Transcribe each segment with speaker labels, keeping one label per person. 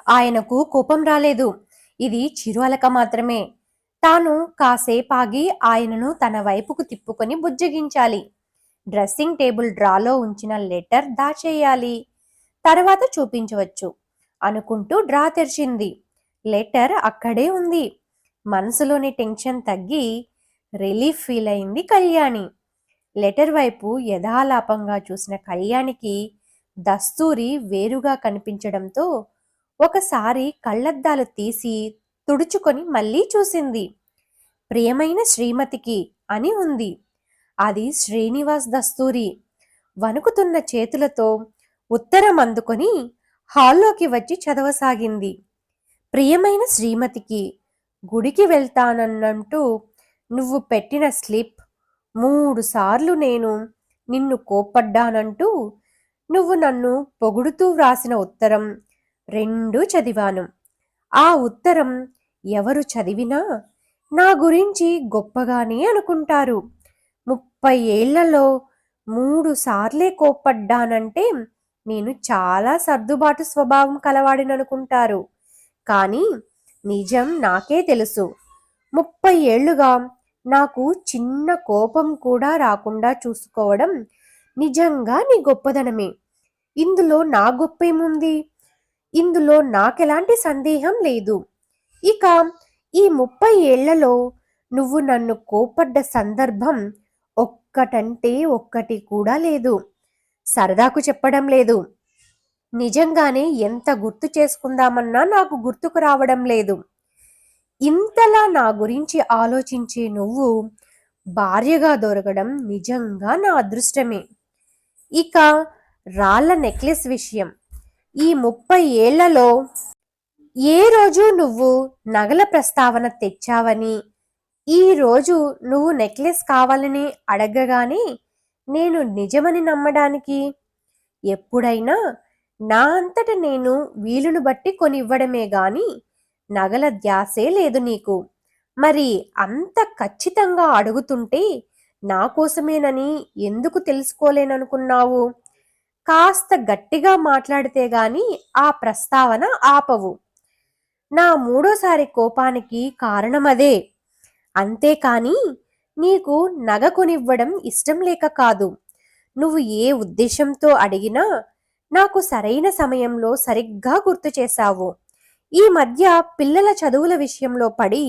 Speaker 1: ఆయనకు కోపం రాలేదు. ఇది చిరు అలక మాత్రమే. తాను కాసేపాగి ఆయనను తన వైపుకు తిప్పుకొని బుజ్జగించాలి. డ్రెస్సింగ్ టేబుల్ డ్రాలో ఉంచిన లెటర్ దాచేయాలి. తర్వాత చూపించవచ్చు అనుకుంటూ డ్రా తెరిచింది. లెటర్ అక్కడే ఉంది. మనసులోని టెన్షన్ తగ్గి రిలీఫ్ ఫీల్ అయింది కళ్యాణి. లెటర్ వైపు యథాలాపంగా చూసిన కళ్యాణికి దస్తూరి వేరుగా కనిపించడంతో ఒకసారి కళ్ళద్దాలు తీసి తుడుచుకొని మళ్ళీ చూసింది. ప్రియమైన శ్రీమతికి అని ఉంది. అది శ్రీనివాస్ దస్తూరి. వణుకుతున్న చేతులతో ఉత్తరం అందుకొని హాల్లోకి వచ్చి చదవసాగింది. ప్రియమైన శ్రీమతికి, గుడికి వెళ్తానన్నంటూ నువ్వు పెట్టిన స్లిప్ 3 సార్లు నేను నిన్ను కోప్పడ్డానంటూ నువ్వు నన్ను పొగుడుతూ వ్రాసిన ఉత్తరం 2 చదివాను. ఆ ఉత్తరం ఎవరు చదివినా నా గురించి గొప్పగానే అనుకుంటారు. 30 ఏళ్లలో 3 సార్లే కోప్పడ్డానంటే నేను చాలా సర్దుబాటు స్వభావం కలవాడిననుకుంటారు. కానీ నిజం నాకే తెలుసు. 30 ఏళ్లుగా నాకు చిన్న కోపం కూడా రాకుండా చూసుకోవడం నిజంగా నీ గొప్పదనమే. ఇందులో నా గొప్పేముంది? ఇందులో నాకెలాంటి సందేహం లేదు. ఇక ఈ 30 ఏళ్లలో నువ్వు నన్ను కోపడ్డ సందర్భం ఒక్కటంటే ఒక్కటి కూడా లేదు. సరదాకు చెప్పడం లేదు. నిజంగానే ఎంత గుర్తు చేసుకుందామన్నా నాకు గుర్తుకు రావడం లేదు. ఇంతలా నా గురించి ఆలోచించే నువ్వు భార్యగా దొరకడం నిజంగా నా అదృష్టమే. ఇక రాళ్ల నెక్లెస్ విషయం. ఈ 30 ఏళ్లలో ఏ రోజు నువ్వు నగల ప్రస్తావన తెచ్చావని, ఈ రోజు నువ్వు నెక్లెస్ కావాలని అడగగానే నేను నిజమని నమ్మడానికి? ఎప్పుడైనా నా అంతట నేను వీలును బట్టి కొనివ్వడమే గాని నగల ధ్యాసే లేదు నీకు. మరి అంత ఖచ్చితంగా అడుగుతుంటే నా కోసమేనని ఎందుకు తెలుసుకోలేననుకున్నావు? కాస్త గట్టిగా మాట్లాడితే గాని ఆ ప్రస్తావన ఆపవు. నా 3వసారి కోపానికి కారణమదే. అంతేకాని నీకు నగ కొనివ్వడం ఇష్టం లేక కాదు. నువ్వు ఏ ఉద్దేశంతో అడిగినా నాకు సరైన సమయంలో సరిగ్గా గుర్తు చేశావు. ఈ మధ్య పిల్లల చదువుల విషయంలో పడి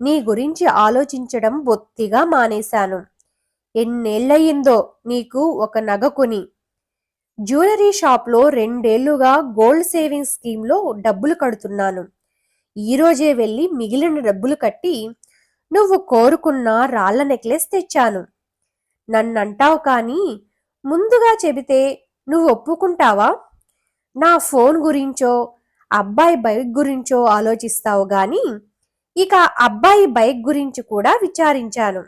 Speaker 1: నీ గురించి ఆలోచించడం బొత్తిగా మానేశాను. ఎన్నేళ్లయిందో నీకు ఒక నగ కొని? జ్యువెలరీ షాప్లో 2 ఏళ్లుగా గోల్డ్ సేవింగ్స్ స్కీమ్లో డబ్బులు కడుతున్నాను. ఈరోజే వెళ్ళి మిగిలిన డబ్బులు కట్టి నువ్వు కోరుకున్న రాళ్ల నెక్లెస్ తెచ్చాను. నన్నంటావు కానీ ముందుగా చెబితే నువ్వు ఒప్పుకుంటావా? నా ఫోన్ గురించో అబ్బాయి బైక్ గురించో ఆలోచిస్తావు గాని ఇక అబ్బాయి బైక్ గురించి కూడా విచారించాను.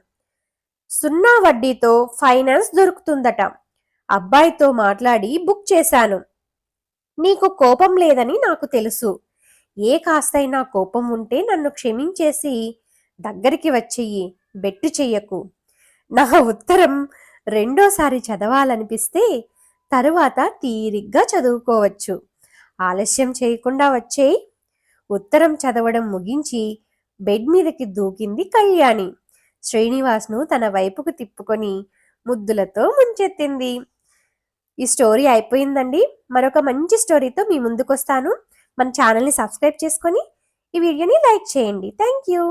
Speaker 1: 0 వడ్డీతో ఫైనాన్స్ దొరుకుతుందట. అబ్బాయితో మాట్లాడి బుక్ చేశాను. నీకు కోపం లేదని నాకు తెలుసు. ఏ కాస్తైనా కోపం ఉంటే నన్ను క్షమించేసి దగ్గరికి వచ్చేయి. బెట్టు చెయ్యకు. నా ఉత్తరం 2వసారి చదవాలనిపిస్తే తరువాత తీరిగ్గా చదువుకోవచ్చు. ఆలస్యం చేయకుండా వచ్చేయి. ఉత్తరం చదవడం ముగించి బెడ్ మీదకి దూకింది కళ్యాణి. శ్రీనివాస్ను తన వైపుకు తిప్పుకొని ముద్దులతో ముంచెత్తింది. ఈ స్టోరీ అయిపోయిందండి. మరొక మంచి స్టోరీతో మీ ముందుకొస్తాను. మన ఛానల్ని సబ్స్క్రైబ్ చేసుకొని ఈ వీడియోని లైక్ చేయండి. Thank you.